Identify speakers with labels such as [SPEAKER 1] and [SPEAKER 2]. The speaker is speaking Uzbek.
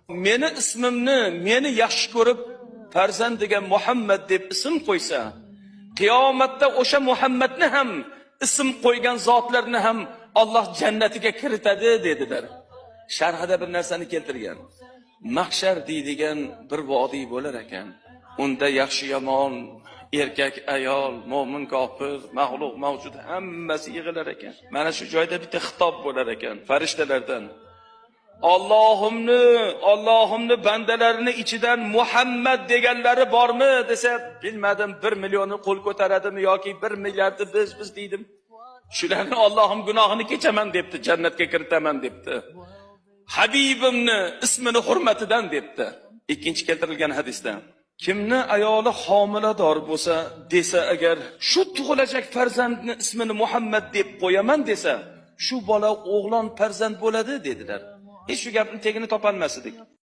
[SPEAKER 1] meni ismimni meni yaxshi ko'rib farzandiga Muhammad deb ism qo'ysa, qiyomatda o'sha Muhammadni ham ism qo'ygan zotlarni ham Alloh jannatiga kiritadi dedilar. Sharhida bir narsani keltirgan. Mahshar deydigan bir vodiy bo'lar ekan. Unda yaxshi yomon, erkak ayol, mo'min kofir, mag'lub mavjud hammasi yig'ilar ekan. Mana shu joyda bitta xitob bo'lar ekan farishtalardan. Allohimni bandalarini ichidan Muhammad deganlari bormi desa, bilmadim 1 millionni qo'l ko'taradimi yoki 1 milliardni biz deydim. Shularni Allohim gunohini kechaman debdi, jannatga kiritaman debdi. Habibimni ismini hurmatidan debdi. Ikkinchi keltirilgan hadisda kimni ayoli homilador bo'lsa desa agar shu tug'ilajak farzandni ismini Muhammad deb qo'yaman desa, shu bola o'g'lon farzand bo'ladi dedilar. Shu gapning tegini topolmas edik.